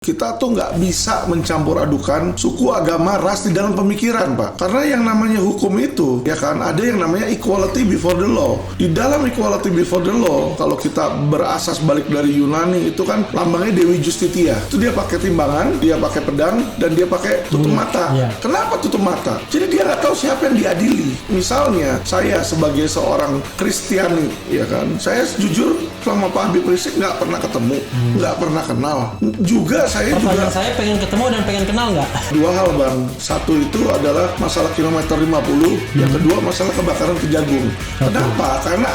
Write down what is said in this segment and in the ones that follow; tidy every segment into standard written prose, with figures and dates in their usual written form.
Kita tuh nggak bisa mencampur adukan suku, agama, ras di dalam pemikiran, Pak. Karena yang namanya hukum itu, ya kan, ada yang namanya equality before the law. Di dalam equality before the law, kalau kita berasas balik dari Yunani, itu kan lambangnya Dewi Justitia. Itu dia pakai timbangan, dia pakai pedang, dan dia pakai tutup mata. Kenapa tutup mata? Jadi dia nggak tahu siapa yang diadili. Misalnya, saya sebagai seorang Kristiani, ya kan, saya jujur sama Pak Habib Rizik nggak pernah ketemu, nggak pernah kenal. Juga Pertanyaan saya pengen ketemu dan pengen kenal nggak? Dua hal, Bang. Satu itu adalah masalah kilometer 50, yang kedua masalah kebakaran Kejagung. Kenapa? Karena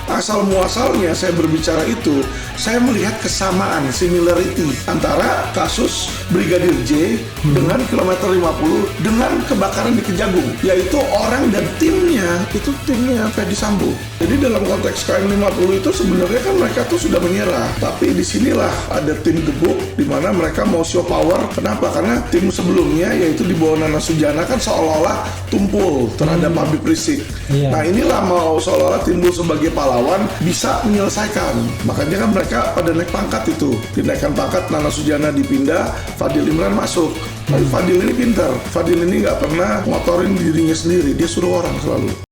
asal muasalnya saya berbicara itu, saya melihat kesamaan, similarity antara kasus Brigadir J dengan kilometer 50 dengan kebakaran di Kejagung, yaitu orang dan timnya itu timnya Ferdy Sambo. Jadi dalam konteks KM 50 itu sebenarnya kan mereka tuh sudah menyerah, tapi disinilah ada tim gebuk di mana mereka mau show power. Kenapa? Karena tim sebelumnya yaitu di bawah Nana Sujana kan seolah-olah tumpul terhadap Habib Rizik. Nah inilah mau seolah-olah timbul sebagai pahlawan bisa menyelesaikan. Makanya kan mereka pada naik pangkat itu. Dinaikkan pangkat, Nana Sujana dipindah, Fadil Imran masuk. Tapi Fadil ini pintar. Fadil ini nggak pernah ngotorin dirinya sendiri. Dia suruh orang selalu.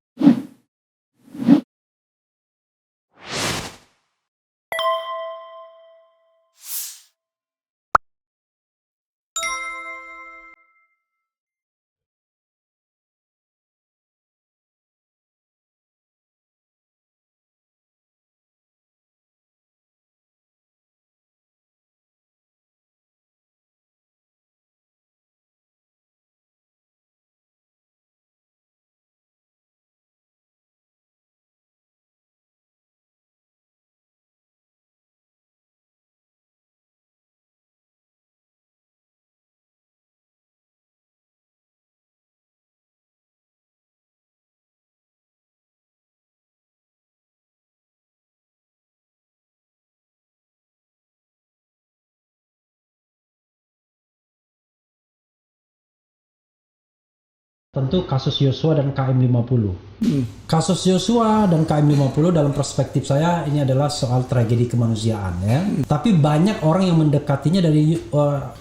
Tentu kasus Yosua dan KM 50. Kasus Yosua dan KM 50 dalam perspektif saya ini adalah soal tragedi kemanusiaan, ya. Tapi banyak orang yang mendekatinya dari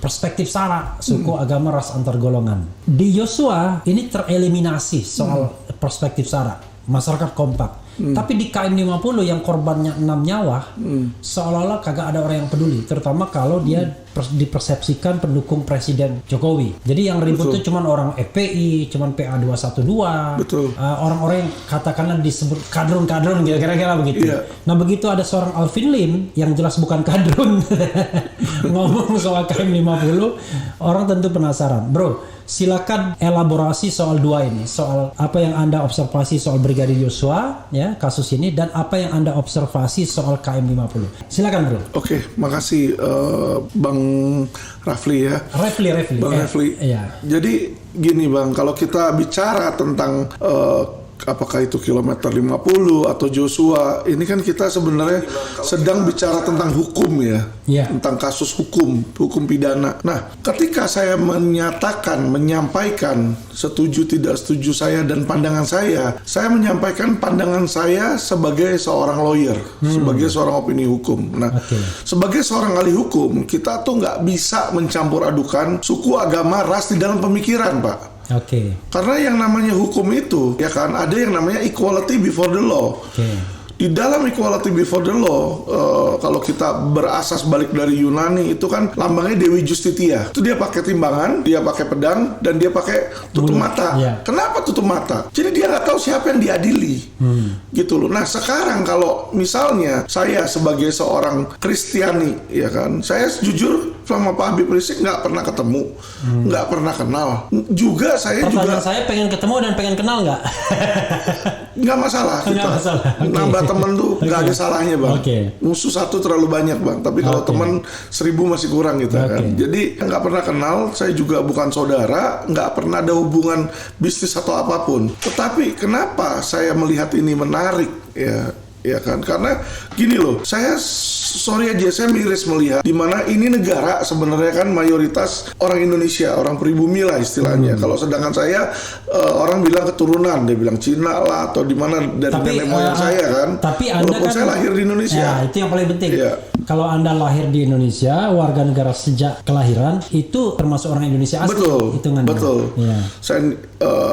perspektif sara, suku, agama, ras, antar golongan. Di Yosua ini tereliminasi soal perspektif sara, masyarakat kompak. Tapi di KM 50 yang korbannya 6 nyawa, seolah-olah kagak ada orang yang peduli, terutama kalau dia dipersepsikan pendukung Presiden Jokowi. Jadi yang ribut itu cuman orang FPI, cuman PA 212, orang-orang yang katakanlah disebut kadrun-kadrun, kira-kira begitu. Nah begitu ada seorang Alvin Lim yang jelas bukan kadrun ngomong soal KM 50, orang tentu penasaran. Bro, silakan elaborasi soal dua ini, soal apa yang Anda observasi soal Brigadir Yosua, ya, kasus ini, dan apa yang Anda observasi soal KM 50. Silakan, Bro. Oke, makasih Bang Rafli ya. Bang Rafli. Jadi gini, Bang, kalau kita bicara tentang apakah itu kilometer 50 atau Joshua, ini kan kita sebenarnya sedang bicara tentang hukum ya, tentang kasus hukum pidana. Nah, ketika saya menyampaikan setuju tidak setuju saya dan pandangan saya menyampaikan pandangan saya sebagai seorang lawyer, sebagai seorang opini hukum. Nah, sebagai seorang ahli hukum, kita tuh nggak bisa mencampur adukan suku, agama, ras di dalam pemikiran, Pak. Karena yang namanya hukum itu, ya kan, ada yang namanya equality before the law. Di dalam equality before the law, kalau kita berasas balik dari Yunani, itu kan lambangnya Dewi Justitia. Itu dia pakai timbangan, dia pakai pedang, dan dia pakai tutup mata. Kenapa tutup mata? Jadi dia nggak tahu siapa yang diadili, gitu loh. Nah sekarang kalau misalnya saya sebagai seorang Kristiani, ya kan, saya jujur sama Pak Habib Rizik nggak pernah ketemu, nggak pernah kenal. Juga saya Pertanyaan saya pengen ketemu dan pengen kenal nggak? Nggak masalah kita. Nambah teman tuh nggak ada salahnya, Bang. Musuh satu terlalu banyak, Bang. Tapi kalau teman 1000 masih kurang gitu kan. Jadi nggak pernah kenal, saya juga bukan saudara, nggak pernah ada hubungan bisnis atau apapun. Tetapi kenapa saya melihat ini menarik, ya kan? Karena gini loh, saya sorry aja, saya miris melihat di mana ini negara sebenarnya kan mayoritas orang Indonesia, orang pribumi lah istilahnya. Kalau sedangkan saya orang bilang keturunan, dia bilang Cina lah atau di mana dari nenek moyang saya kan. Tapi Anda walaupun kan, saya lahir di Indonesia. Ya, itu yang paling penting. Iya. Kalau Anda lahir di Indonesia, warga negara sejak kelahiran, itu termasuk orang Indonesia asli. Betul. Betul. Ya. Saya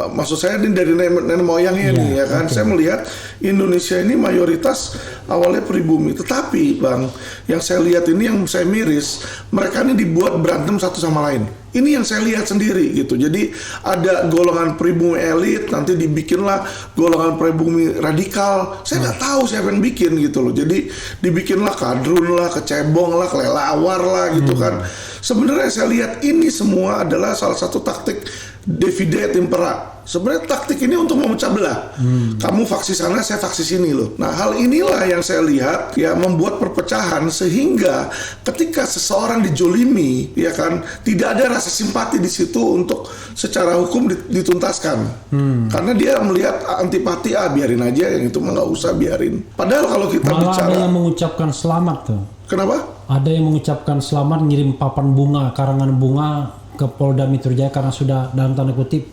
maksud saya ini dari nenek moyangnya nih ya kan. Saya melihat Indonesia ini mayoritas awalnya pribumi. Tetapi Bang, yang saya lihat ini yang saya miris, mereka ini dibuat berantem satu sama lain. Ini yang saya lihat sendiri gitu. Jadi ada golongan pribumi elit, nanti dibikinlah golongan pribumi radikal. Saya nggak tahu siapa yang bikin gitu loh. Jadi dibikinlah kadrun lah, kecebong lah, kelelawar lah gitu kan. Sebenarnya saya lihat ini semua adalah salah satu taktik divide et impera. Sebenarnya taktik ini untuk memecah belah. Kamu faksi sana, saya faksi sini loh. Nah, hal inilah yang saya lihat ya membuat perpecahan sehingga ketika seseorang dijolimi, ya kan, tidak ada rasa simpati di situ untuk secara hukum dituntaskan. Karena dia melihat antipati, biarin aja yang itu mah nggak usah biarin. Padahal kalau kita malah bicara, ada yang mengucapkan selamat tuh. Kenapa? Ada yang mengucapkan selamat, ngirim papan bunga, karangan bunga ke Polda Metro Jaya karena sudah dalam tanda kutip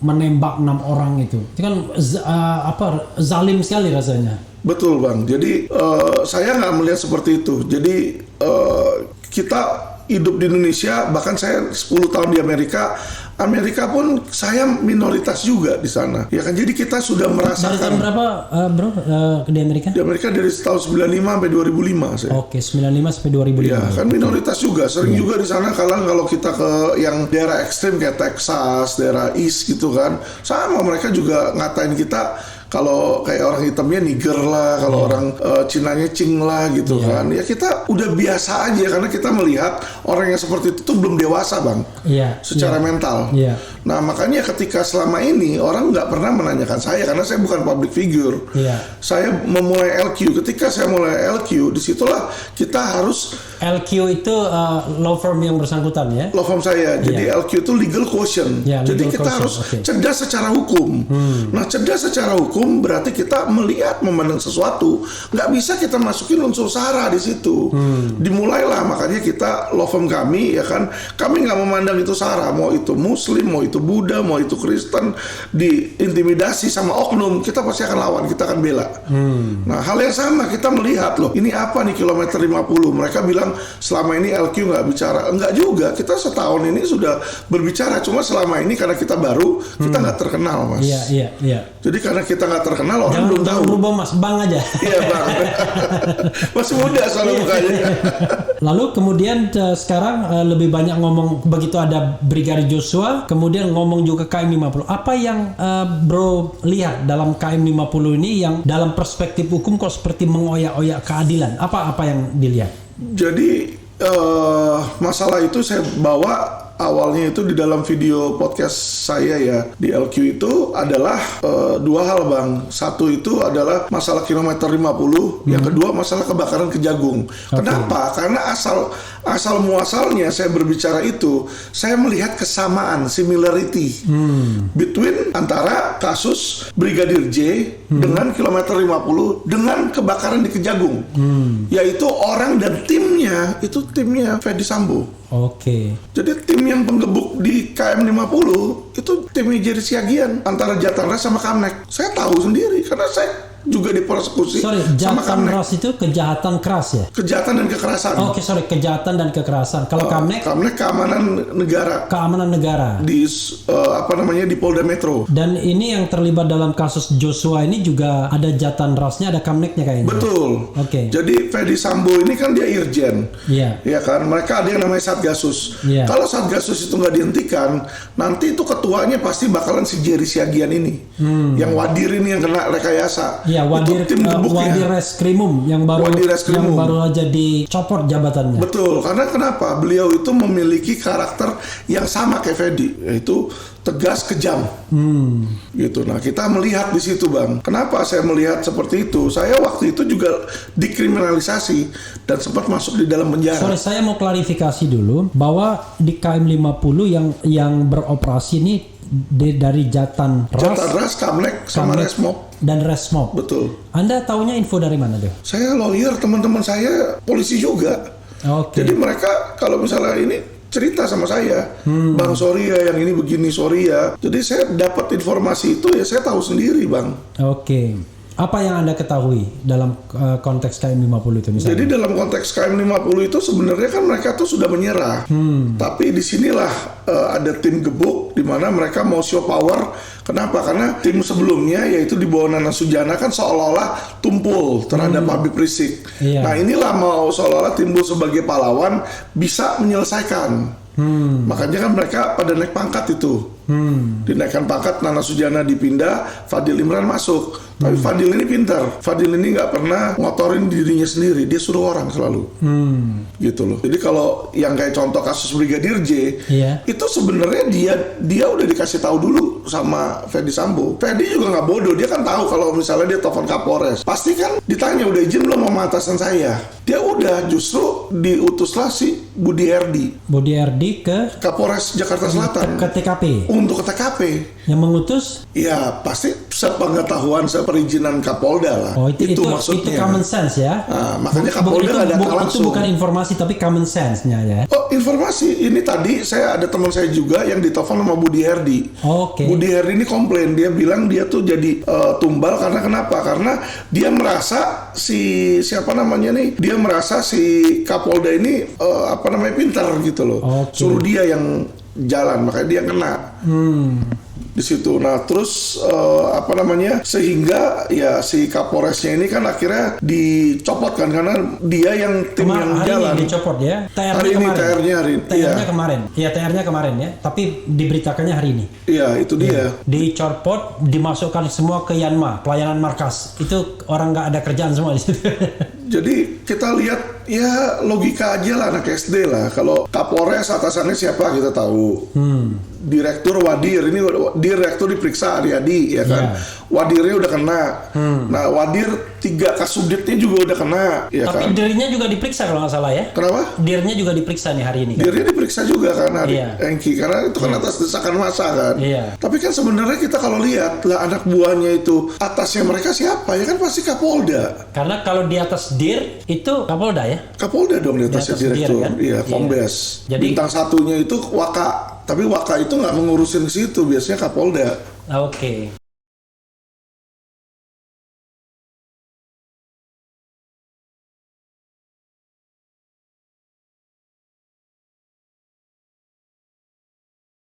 menembak 6 orang itu. Itu kan zalim sekali rasanya. Betul Bang. Jadi saya nggak melihat seperti itu. Jadi kita hidup di Indonesia, bahkan saya 10 tahun di Amerika pun saya minoritas juga di sana. Ya kan, jadi kita sudah merasakan. Dari tahun berapa bro di Amerika? Di Amerika dari tahun 95 sampai 2005 saya. Oke, 95 sampai 2005. Ya kan minoritas juga, sering juga di sana. Kalau kita ke yang daerah ekstrim kayak Texas, daerah East gitu kan, sama mereka juga ngatain kita. Kalau kayak orang hitamnya niger lah, kalau orang Cinanya cing lah gitu kan. Ya kita udah biasa aja karena kita melihat orang yang seperti itu tuh belum dewasa Bang. Secara mental. Nah makanya ketika selama ini orang nggak pernah menanyakan saya karena saya bukan public figure. Saya memulai LQ. Ketika saya mulai LQ, disitulah kita harus LQ itu law firm yang bersangkutan ya? Law firm saya. Jadi LQ itu legal quotient. Jadi kita harus cerdas secara hukum. Nah cerdas secara hukum berarti kita melihat memandang sesuatu, nggak bisa kita masukin unsur sara di situ. Dimulailah makanya kita law firm kami ya kan, kami nggak memandang itu sara, mau itu Muslim, mau itu Buddha, mau itu Kristen, diintimidasi sama oknum, kita pasti akan lawan, kita akan bela. Nah hal yang sama kita melihat loh, ini apa nih kilometer 50? Mereka bilang selama ini LQ nggak bicara, enggak juga, kita setahun ini sudah berbicara, cuma selama ini karena kita baru, kita nggak terkenal Mas. Jadi karena kita nggak terkenal, orang belum tahu. Jangan berubah Mas, Bang aja. Iya Bang. Masih muda soalnya mukanya. Lalu kemudian sekarang lebih banyak ngomong begitu ada Brigadir Joshua, kemudian ngomong juga KM 50. Apa yang bro lihat dalam KM 50 ini yang dalam perspektif hukum kok seperti mengoyak-oyak keadilan? Apa yang dilihat? Jadi masalah itu saya bawa awalnya itu di dalam video podcast saya ya di LQ itu adalah dua hal Bang. Satu itu adalah masalah kilometer 50, yang kedua masalah kebakaran Kejagung. Kenapa? Karena asal muasalnya saya berbicara itu, saya melihat kesamaan, similarity between antara kasus Brigadir J dengan kilometer 50 dengan kebakaran di Kejagung. Yaitu orang dan timnya itu timnya Ferdy Sambo. Jadi tim yang penggebuk di KM 50 itu timnya Jerry Siagian antara Jatanras sama Kamnek. Saya tahu sendiri karena saya juga dipersekusi sama Kamnek. Jatanras itu kejahatan keras ya? Kejahatan dan kekerasan. Kejahatan dan kekerasan. Kalau Kamnek? Kamnek keamanan negara. Keamanan negara. Di di Polda Metro. Dan ini yang terlibat dalam kasus Joshua ini juga ada Jatanrasnya, ada Kamneknya kayaknya. Betul. Jadi Ferdy Sambo ini kan dia irjen. Ya kan, mereka ada yang namanya Satgasus. Kalau Satgasus itu nggak dihentikan, nanti itu ketuanya pasti bakalan si Jerry Siagian ini, yang Wadir ini yang kena rekayasa. Wadir Reskrimum yang baru aja dicopot jabatannya. Betul, karena kenapa? Beliau itu memiliki karakter yang sama kayak Ferdy, yaitu tegas, kejam. Gitu. Nah, kita melihat di situ, Bang. Kenapa saya melihat seperti itu? Saya waktu itu juga dikriminalisasi dan sempat masuk di dalam penjara. Saya mau klarifikasi dulu bahwa di KM 50 yang beroperasi ini dari Jatan Jatan Ras Ras, Kamlek, sama Kamlek, Resmob. dan Resmob. Betul. Anda taunya info dari mana tuh? Saya lawyer, teman-teman saya polisi juga. Oke. Jadi mereka kalau misalnya ini cerita sama saya, Bang sorry ya yang ini begini, sorry ya. Jadi saya dapat informasi itu ya saya tahu sendiri, Bang. Oke. Apa yang Anda ketahui dalam konteks KM50 itu misalnya? Jadi dalam konteks KM50 itu sebenarnya kan mereka tuh sudah menyerah. Tapi disinilah ada tim gebuk di mana mereka mau show power. Kenapa? Karena tim sebelumnya yaitu di bawah Nana Sujana kan seolah-olah tumpul terhadap Habib Rizik. Iya. Nah inilah mau seolah-olah timbul sebagai pahlawan bisa menyelesaikan. Makanya kan mereka pada naik pangkat itu. Dinaikkan pangkat, Nana Sujana dipindah, Fadil Imran masuk. Tapi Fadil ini pintar. Fadil ini nggak pernah ngotorin dirinya sendiri, dia suruh orang selalu. Gitu loh. Jadi kalau yang kayak contoh kasus Brigadir J, itu sebenarnya dia udah dikasih tahu dulu sama Ferdy Sambo. Ferdy juga nggak bodoh, dia kan tahu kalau misalnya dia telepon Kapolres, pasti kan ditanya udah izin belum sama atasan saya. Dia udah justru diutuslah si Budi Erdi. Budi Erdi ke Kapolres Jakarta Selatan. ke TKP. Untuk ke TKP. Yang mengutus? Ya pasti sepengetahuan, seperizinan Kapolda lah. Oh itu maksudnya. Itu common sense ya. Nah, makanya Kapolda nggak datang langsung. Itu bukan informasi tapi common sense-nya ya. Oh informasi ini tadi saya ada teman saya juga yang ditelepon sama Budi Herdi. Oke. Budi Herdi ini komplain, dia bilang dia tuh jadi tumbal karena kenapa? Karena dia merasa dia merasa si Kapolda ini pintar gitu loh. Suruh dia yang jalan, makanya dia kena. Di situ. Nah, terus sehingga ya si Kapolresnya ini kan akhirnya dicopot kan karena dia yang tim yang jalan. Hari ini dicopot ya. TR-nya kemarin. Iya, TR-nya kemarin ya. Tapi diberitakannya hari ini. Iya, itu dia. Dicopot, dimasukkan semua ke Yanma, pelayanan markas. Itu orang nggak ada kerjaan semua di situ. Jadi kita lihat ya logika aja lah anak SD lah. Kalau Kapolres atasannya siapa kita tahu. Direktur Wadir, ini direktur diperiksa Aryadi ya kan. Wadirnya udah kena. Nah Wadir 3 kasubditnya juga udah kena ya. Tapi kan? Dirnya juga diperiksa kalau nggak salah ya. Kenapa? Dirnya juga diperiksa nih hari ini kan? Dirnya diperiksa juga kan hari Engki karena itu kan atas desakan massa kan. Tapi kan sebenarnya kita kalau lihat lah anak buahnya itu atasnya mereka siapa ya kan pasti Kapolda. Karena kalau di atas Dir itu Kapolda ya. Kapolda dong di atasnya direktur. Kan? Iya, Kombes. Jadi bintang satunya itu Waka. Tapi Waka itu nggak mengurusin ke situ, biasanya Kapolda. Oke.